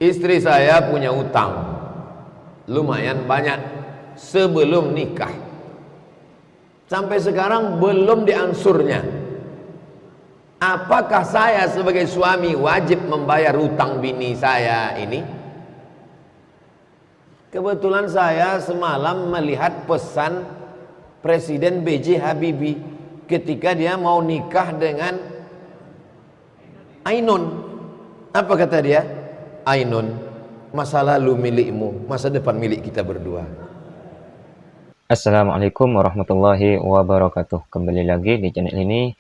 Istri saya punya utang lumayan banyak sebelum nikah. Sampai sekarang belum diansurnya. Apakah saya sebagai suami wajib membayar utang bini saya ini? Kebetulan saya semalam melihat pesan Presiden B.J. Habibie ketika dia mau nikah dengan Ainun. Apa kata dia? Ainun, masa lalu milikmu, masa depan milik kita berdua. Assalamualaikum warahmatullahi wabarakatuh. Kembali lagi di channel ini.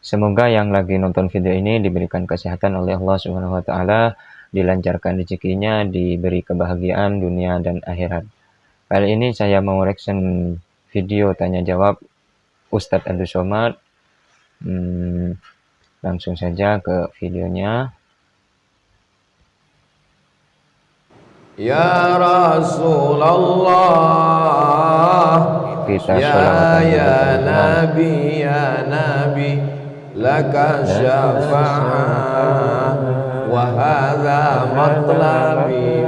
Semoga yang lagi nonton video ini diberikan kesehatan oleh Allah Subhanahu wa taala, dilancarkan rezekinya, diberi kebahagiaan dunia dan akhirat. Kali ini saya mau reaction video tanya jawab Ustadz Abdul Somad. Langsung saja ke videonya. Ya Rasulullah, Kita ya Nabi, ya Nabi, laka syafa'ah wa hadha matlabi.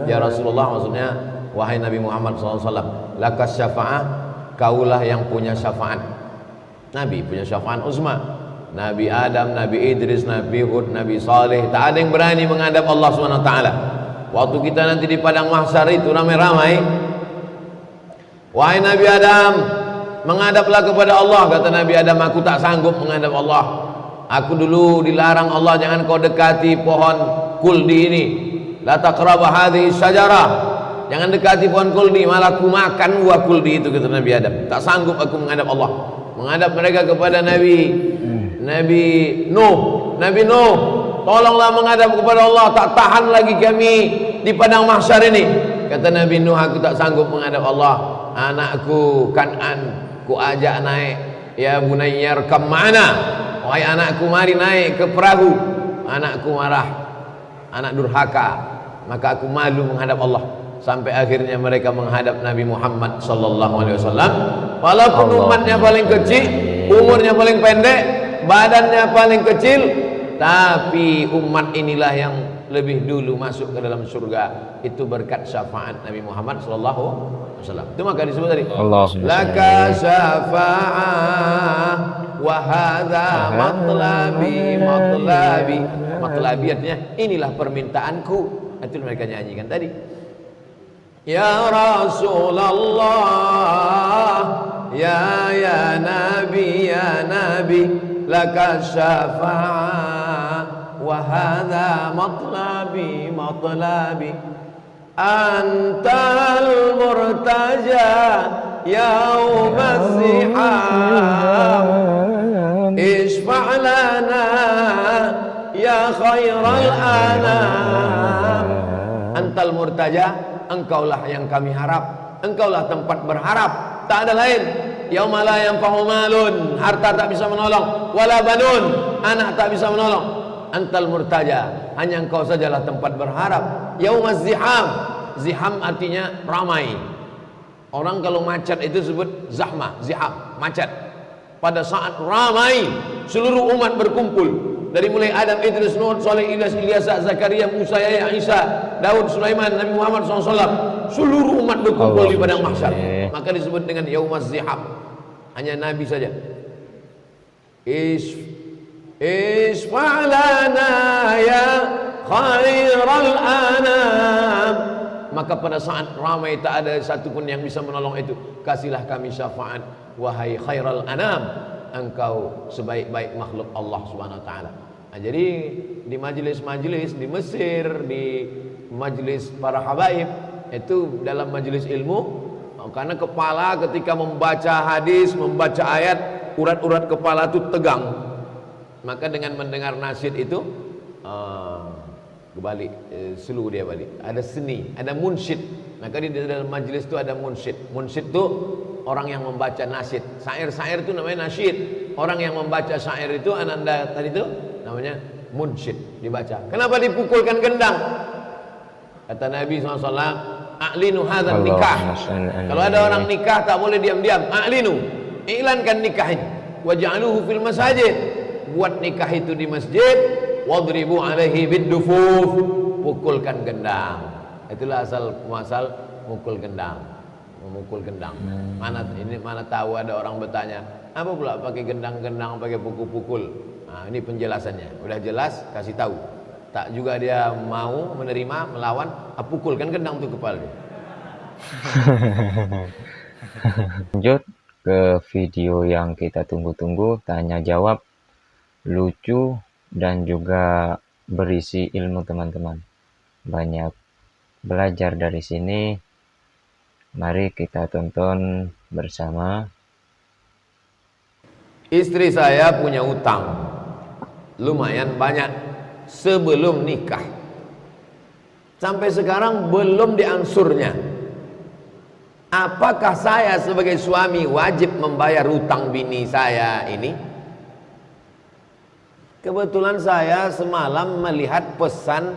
Ya Rasulullah, maksudnya wahai Nabi Muhammad SAW, laka syafa'ah, kaulah yang punya syafaat. Nabi punya syafaat uzma. Nabi Adam, Nabi Idris, Nabi Hud, Nabi Saleh, tak ada yang berani menghadap Allah SWT. Waktu kita nanti di padang mahsyar itu ramai-ramai, wahai Nabi Adam, menghadaplah kepada Allah. Kata Nabi Adam, aku tak sanggup menghadap Allah. Aku dulu dilarang Allah, jangan kau dekati pohon kuldi ini. La taqraba hadhihi syajarah, jangan dekati pohon kuldi, malah aku makan buah kuldi itu, kata Nabi Adam. Tak sanggup aku menghadap Allah. Menghadap mereka kepada Nabi Nuh, tolonglah menghadap kepada Allah, tak tahan lagi kami di padang mahsyar ini. Kata Nabi Nuh, aku tak sanggup menghadap Allah. Anakku Kan'an ku ajak naik, ya bunayyar kam ma'ana, wahai anakku mari naik ke perahu. Anakku marah, anak durhaka, maka aku malu menghadap Allah. Sampai akhirnya mereka menghadap Nabi Muhammad sallallahu alaihi wasallam. Walaupun umatnya paling kecil, umurnya paling pendek, badannya paling kecil, tapi umat inilah yang lebih dulu masuk ke dalam surga. Itu berkat syafaat Nabi Muhammad sallallahu alaihi wasallam. Itu maka disebut tadi, laka syafa'ah wa hadza matlabi. Matlabi artinya inilah permintaanku. Itu mereka nyanyikan tadi. Ya Rasulullah, ya Nabi, laka syafa'ah wa hadha matlabi. Antal murtaja yawma ziham, isfa' lana ya khairal anam. Antal murtaja, engkaulah yang kami harap, engkaulah tempat berharap, tak ada lain. Yauma la yanfa'u malun, harta tak bisa menolong, wala banun, anak tak bisa menolong. Antal murtaja, hanya engkau sajalah tempat berharap. Yaumaz ziham, ziham artinya ramai. Orang kalau macet itu disebut zahmah, ziham, macet. Pada saat ramai, seluruh umat berkumpul. Dari mulai Adam, Idris, Nuh, Saleh, Ilyas, Zakaria, Musa, Yahya, Isa, Daud, Sulaiman, Nabi Muhammad SAW, seluruh umat berkumpul di padang mahsyar. Maka disebut dengan yaumaz ziham. Hanya Nabi saja. Isfa'lana ya khairal anam. Maka pada saat ramai tak ada satupun yang bisa menolong itu, kasihlah kami syafaat, wahai khairal anam, engkau sebaik-baik makhluk Allah Subhanahu wa taala. Nah, jadi di majelis-majelis di Mesir, di majelis para habaib, itu dalam majelis ilmu, karena kepala ketika membaca hadis, membaca ayat, urat-urat kepala itu tegang. Maka dengan mendengar nasyid itu kebalik, seluruh dia balik. Ada seni, ada munsyid. Maka di dalam majelis itu ada munsyid. Munsyid itu orang yang membaca nasyid. Syair-syair itu namanya nasyid. Orang yang membaca syair itu, ananda tadi itu namanya munsyid, dibaca. Kenapa dipukulkan gendang? Kata Nabi SAW, a'linu hadzal nikah. Kalau ada orang nikah tak boleh diam-diam. A'linu, iklankan nikah ini. Waj'aluhu fil masajid. Buat nikah itu di masjid, wadribu alaihi biddufuf, pukulkan gendang. Itulah asal muasal mukul gendang, memukul gendang. Mana tahu ada orang bertanya, apa pula pakai gendang-gendang, pakai pukul-pukul. Nah, ini penjelasannya. Udah jelas, kasih tahu. Tak juga dia mau menerima, melawan, pukulkan gendang tuh kepala dia. Lanjut ke video yang kita tunggu-tunggu, tanya jawab, lucu dan juga berisi ilmu teman-teman. Banyak belajar dari sini. Mari kita tonton bersama. Istri saya punya utang lumayan banyak sebelum nikah. Sampai sekarang belum diangsurnya. Apakah saya sebagai suami wajib membayar utang bini saya ini? Kebetulan saya semalam melihat pesan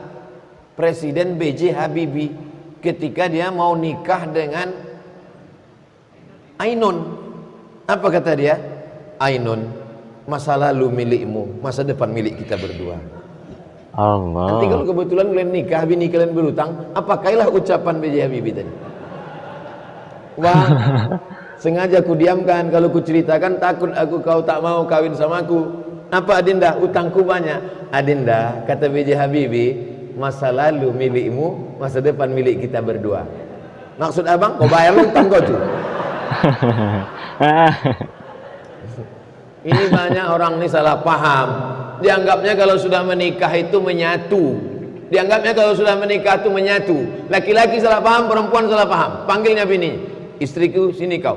Presiden B.J. Habibie ketika dia mau nikah dengan Ainun. Apa kata dia? Ainun, masa lalu milikmu, masa depan milik kita berdua. Allah. Nanti kalau kebetulan kalian nikah, bini kalian berutang, apakahlah ucapan B.J. Habibie tadi? Wah, sengaja ku diamkan. Kalau ku ceritakan takut aku kau tak mau kawin sama aku. Apa Adinda? Utangku banyak. Adinda, kata B.J. Habibie, masa lalu milikmu, masa depan milik kita berdua. Maksud abang, kau bayar utang kau tuh. Ini banyak orang ini salah paham. Dianggapnya kalau sudah menikah itu menyatu. Dianggapnya kalau sudah menikah itu menyatu. Laki-laki salah paham, perempuan salah paham. Panggilnya bini, istriku sini kau.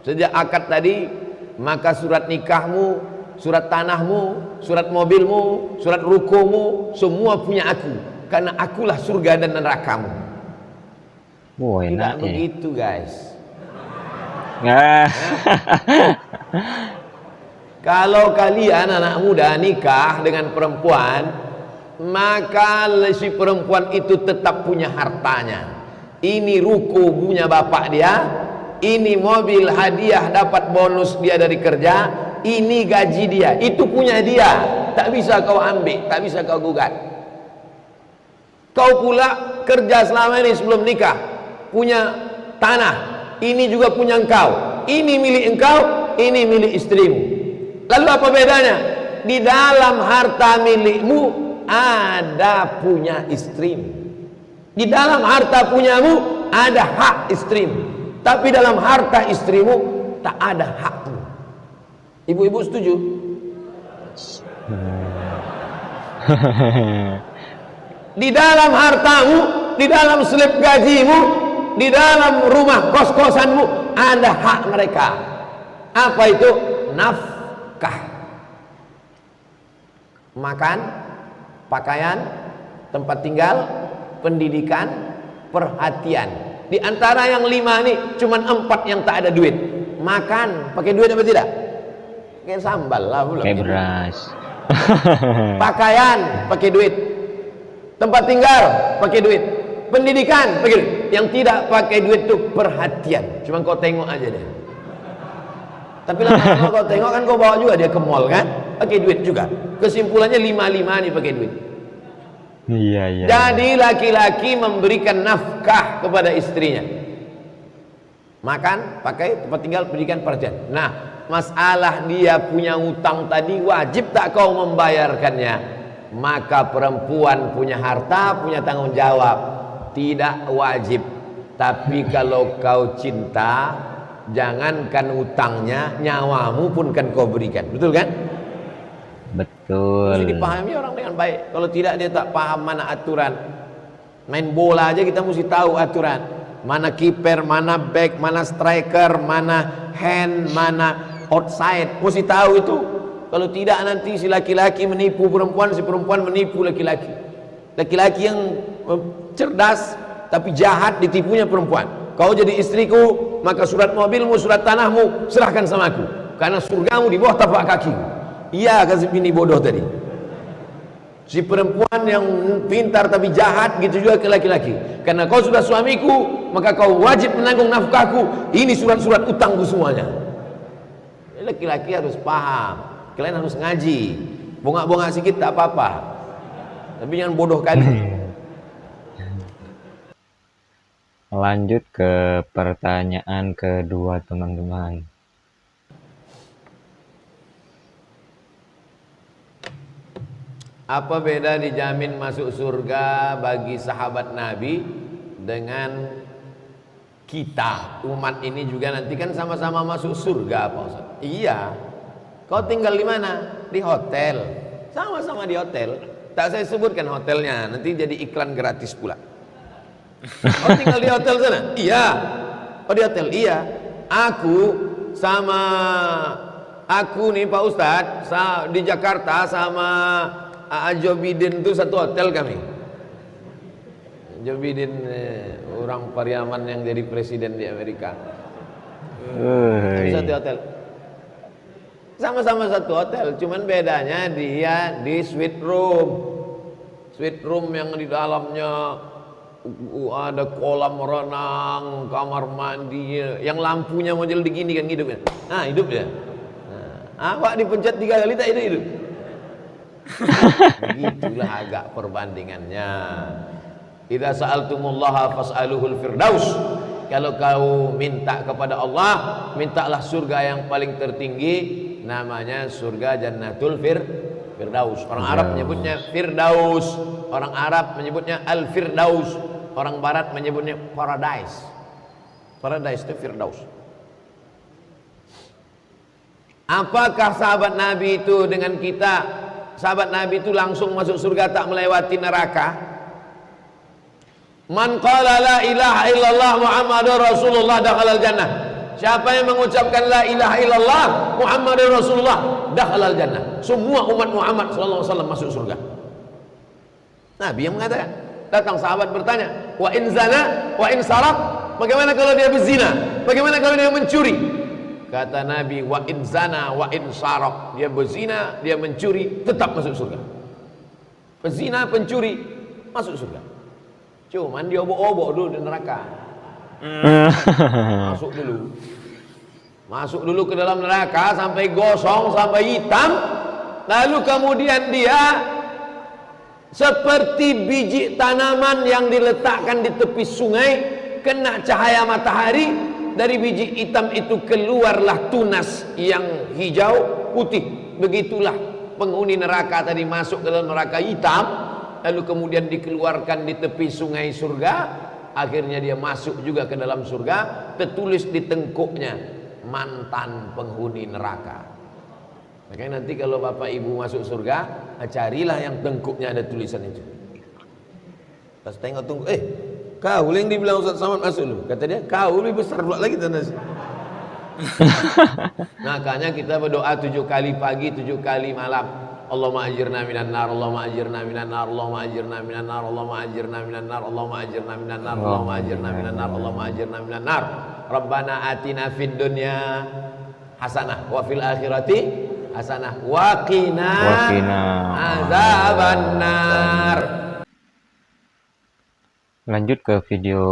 Sejak akad tadi, maka surat nikahmu, surat tanahmu, surat mobilmu, surat rukomu, semua punya aku. Karena akulah surga dan nerakamu. Tidak begitu guys. Kalau kalian anak muda nikah dengan perempuan, maka si perempuan itu tetap punya hartanya. Ini ruko punya bapak dia, ini mobil hadiah dapat bonus dia dari kerja, ini gaji dia, itu punya dia. Tak bisa kau ambil, tak bisa kau gugat. Kau pula kerja selama ini sebelum nikah, punya tanah, ini juga punya engkau, ini milik engkau, ini milik istrimu. Lalu apa bedanya? Di dalam harta milikmu ada punya istrimu. Di dalam harta punyamu ada hak istrimu. Tapi dalam harta istrimu tak ada hakmu. Ibu-ibu setuju? Di dalam hartamu, di dalam slip gajimu, di dalam rumah kos-kosanmu ada hak mereka. Apa itu? Makan, pakaian, tempat tinggal, pendidikan, perhatian. Di antara yang 5 ini cuman 4 yang tak ada duit. Makan, pakai duit apa tidak? Pakai sambal lah, belum. Pakai beras. Pakaian, pakai duit. Tempat tinggal, pakai duit. Pendidikan, pakai duit. Yang tidak pakai duit itu perhatian. Cuman kau tengok aja deh. Tapi lama-lama kau tengok kan kau bawa juga dia ke mall kan, pakai duit juga. Kesimpulannya 5 nih pakai duit. Iya. Jadi laki-laki memberikan nafkah kepada istrinya. Makan, pakai, tempat tinggal, pendidikan, perhatian. Nah, masalah dia punya utang tadi, wajib tak kau membayarkannya? Maka perempuan punya harta, punya tanggung jawab. Tidak wajib. Tapi kalau kau cinta, jangankan utangnya, nyawamu pun kan kau berikan. Betul kan? Betul. Mesti dipahami orang dengan baik. Kalau tidak dia tak paham mana aturan. Main bola aja kita mesti tahu aturan. Mana kiper, mana back, mana striker, mana hand, mana outside. Mesti tahu itu. Kalau tidak nanti si laki-laki menipu perempuan, si perempuan menipu laki-laki. Laki-laki yang cerdas tapi jahat ditipunya perempuan. Kau jadi istriku, maka surat mobilmu, surat tanahmu serahkan sama aku. Karena surgamu di bawah tapak kakimu. Iya, kasih bini bodoh tadi. Si perempuan yang pintar tapi jahat, gitu juga ke laki-laki. Karena kau sudah suamiku, maka kau wajib menanggung nafkahku. Ini surat-surat utangku semuanya. Laki-laki harus paham. Kalian harus ngaji. Bongak-bongak sedikit tak apa-apa. Tapi jangan bodoh kali. Lanjut ke pertanyaan kedua teman-teman. Apa beda dijamin masuk surga bagi sahabat Nabi dengan kita umat ini juga nanti kan sama-sama masuk surga Pak Ustaz? Iya. Kau tinggal di mana? Di hotel. Sama-sama di hotel. Tak saya sebutkan hotelnya, nanti jadi iklan gratis pula. Kau tinggal di hotel sana? Iya. Oh di hotel? Iya. Aku nih Pak Ustadz di Jakarta sama Joe Biden itu satu hotel kami. Joe Biden orang Pariaman yang jadi presiden di Amerika. Satu hotel. Sama-sama satu hotel, cuman bedanya dia di suite room. Suite room yang di dalamnya ada kolam renang, kamar mandi, yang lampunya model begini kan hidupnya. Nah, hidup ya. Nah, Pak dipencet 3 kali tak hidup. Begitulah agak perbandingannya. Idza sa'altumullaha fas'aluhul firdaus. Kalau kau minta kepada Allah, mintalah surga yang paling tertinggi, namanya surga Jannatul Firdaus. Orang Arab menyebutnya Firdaus, orang Arab menyebutnya Al-Firdaus, orang Barat menyebutnya Paradise. Paradise itu Firdaus. Apakah sahabat Nabi itu dengan kita? Sahabat Nabi itu langsung masuk surga tak melewati neraka? Man qala la ilaha illallah Muhammadur Rasulullah dakhalal jannah. Siapa yang mengucapkan la ilaha illallah Muhammadur Rasulullah dakhalal jannah. Semua umat Muhammad sallallahu alaihi wasallam masuk surga. Nabi yang mengatakan. Datang sahabat bertanya, wa in zana wa in saraq, bagaimana kalau dia berzina? Bagaimana kalau dia mencuri? Kata Nabi, wa in zana wa in saraq, dia berzina, dia mencuri, tetap masuk surga. Pezina, pencuri masuk surga. Cuman dia obok-obok dulu di neraka. Masuk dulu ke dalam neraka sampai gosong, sampai hitam, lalu kemudian dia seperti biji tanaman yang diletakkan di tepi sungai, kena cahaya matahari, dari biji hitam itu keluarlah tunas yang hijau putih. Begitulah penghuni neraka tadi masuk ke dalam neraka hitam, lalu kemudian dikeluarkan di tepi sungai surga. Akhirnya dia masuk juga ke dalam surga, tertulis di tengkuknya mantan penghuni neraka. Makanya nanti kalau bapak ibu masuk surga, carilah yang tengkuknya ada tulisan itu. Pas tengok tengkuk, kau yang dibilang Ustaz Samad masuk lu. Kata dia, kau lebih besar pula lagi tanda. Makanya kita berdoa 7 kali pagi, 7 kali malam. Allahumma ajirna minan nar, Allahumma ajirna minan nar, Allahumma ajirna minan nar, Allahumma ajirna minan nar, Allahumma ajirna minan nar, Allahumma ajirna minan nar, Allahumma ajirna minan nar. Rabbana atina fid dunya hasanah wa fil akhirati hasanah wa qina azabannar. Lanjut ke video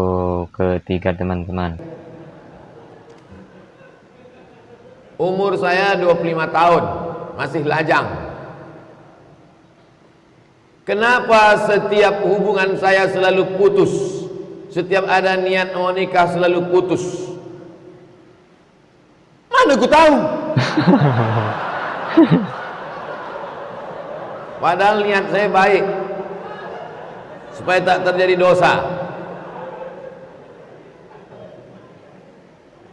ketiga teman-teman. Umur saya 25 tahun, masih lajang. Kenapa setiap hubungan saya selalu putus? Setiap ada niat mau nikah selalu putus. Mana aku tahu? Padahal niat saya baik, supaya tak terjadi dosa.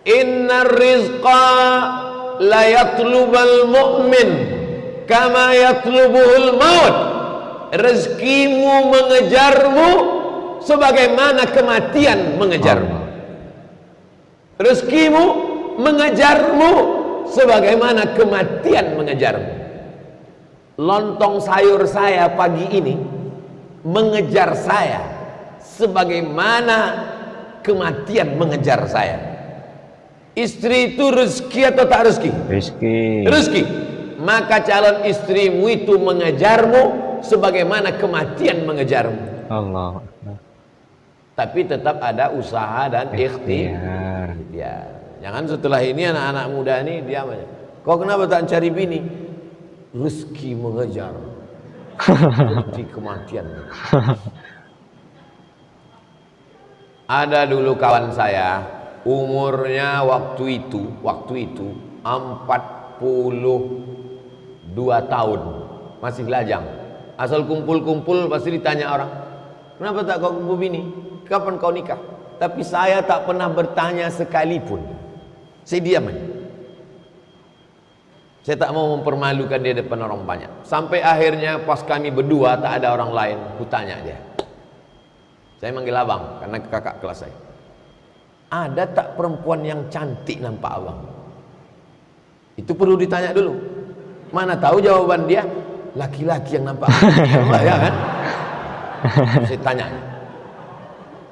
Innar rizqa la yatlubal mu'min kama yatlubuhul maut. Rezekimu mengejarmu sebagaimana kematian mengejarmu. Rezekimu mengejarmu sebagaimana kematian mengejarmu. Lontong sayur saya pagi ini mengejar saya sebagaimana kematian mengejar saya. Istri itu rezeki atau tak rezeki? Rezeki. Maka calon istrimu itu mengejarmu sebagaimana kematian mengejarmu. Allah. Tapi tetap ada usaha dan ikhtiar. Ya. Jangan setelah ini anak-anak muda ini diam aja. Kau kenapa tak cari bini? Rezeki mengejar. seperti kematian. Ada dulu kawan saya, umurnya waktu itu 42 tahun, masih lajang. Asal kumpul-kumpul pasti ditanya orang, kenapa tak kau kumpul bini? Kapan kau nikah? Tapi saya tak pernah bertanya sekalipun. Saya diam aja. Saya tak mau mempermalukan dia depan orang banyak. Sampai akhirnya pas kami berdua tak ada orang lain, ku tanya dia. Saya manggil abang karena kakak kelas saya. Ada tak perempuan yang cantik nampak abang? Itu perlu ditanya dulu. Mana tahu jawaban dia, laki-laki yang nampak Allah, ya kan? Saya tanya.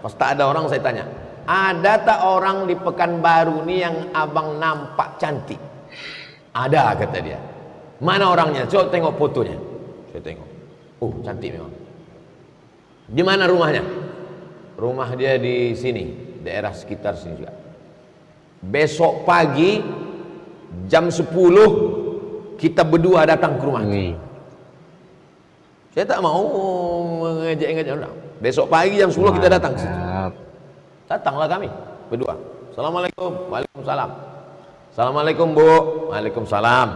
Pas tak ada orang saya tanya, ada tak orang di Pekanbaru nih yang abang nampak cantik? Ada, kata dia. Mana orangnya? Coba tengok fotonya. Saya tengok. Oh, cantik memang. Di mana rumahnya? Rumah dia di sini, daerah sekitar sini juga. Besok pagi jam 10 kita berdua datang ke rumah. Saya tak mau mengejek-ngejek orang. Besok pagi jam 10 kita datang ke situ. Datanglah kami berdua. Assalamualaikum. Waalaikumsalam. Assalamualaikum Bu. Waalaikumsalam.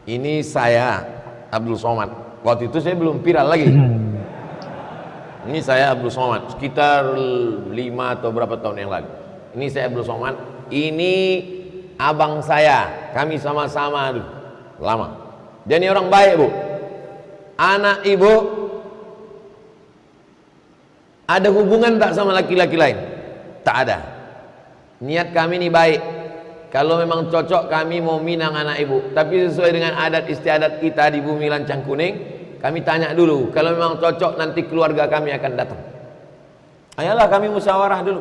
Ini saya Abdul Somad. Waktu itu saya belum viral lagi. Ini saya Abdul Somad. Sekitar 5 atau berapa tahun yang lalu. Ini saya Abdul Somad. Ini abang saya. Kami sama-sama lama. Dia ini orang baik Bu. Anak ibu ada hubungan tak sama laki-laki lain? Tak ada. Niat kami ini baik. Kalau memang cocok kami mau minang anak ibu. Tapi sesuai dengan adat istiadat kita di bumi lancang kuning, kami tanya dulu. Kalau memang cocok nanti keluarga kami akan datang. Ayolah kami musyawarah dulu.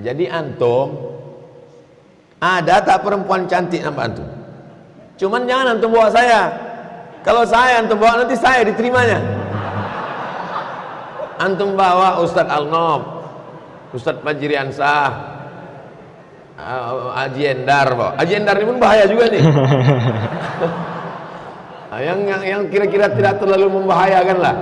Jadi antum ada tak perempuan cantik nampak antum? Cuman jangan antum bawa saya. Kalau saya antum bawa nanti saya diterimanya. Antum bawa Ustadz Al-Nob, Ustadz Fajri Ansah, Haji Endar, Haji Endar ini pun bahaya juga nih. yang kira-kira tidak terlalu membahayakan lah.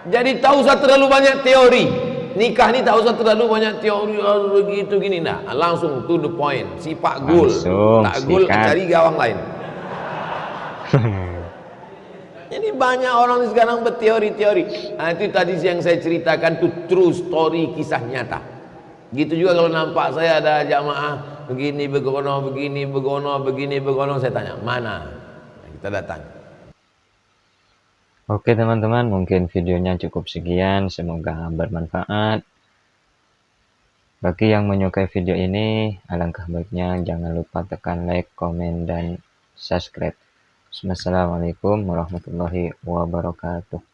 Jadi tak usah terlalu banyak teori. Nikah ini tak usah terlalu banyak teori begitu gini, nah langsung to the point. Si Pak Gul, tak Gul cari gawang lain. Jadi banyak orang sekarang berteori-teori. Itu tadi yang saya ceritakan itu true story, kisah nyata. Gitu juga kalau nampak saya ada jamaah begini begono, begini begono, begini begono, saya tanya mana? Kita datang. Oke teman-teman, mungkin videonya cukup sekian. Semoga bermanfaat. Bagi yang menyukai video ini, alangkah baiknya jangan lupa tekan like, komen, dan subscribe. Wassalamualaikum warahmatullahi wabarakatuh.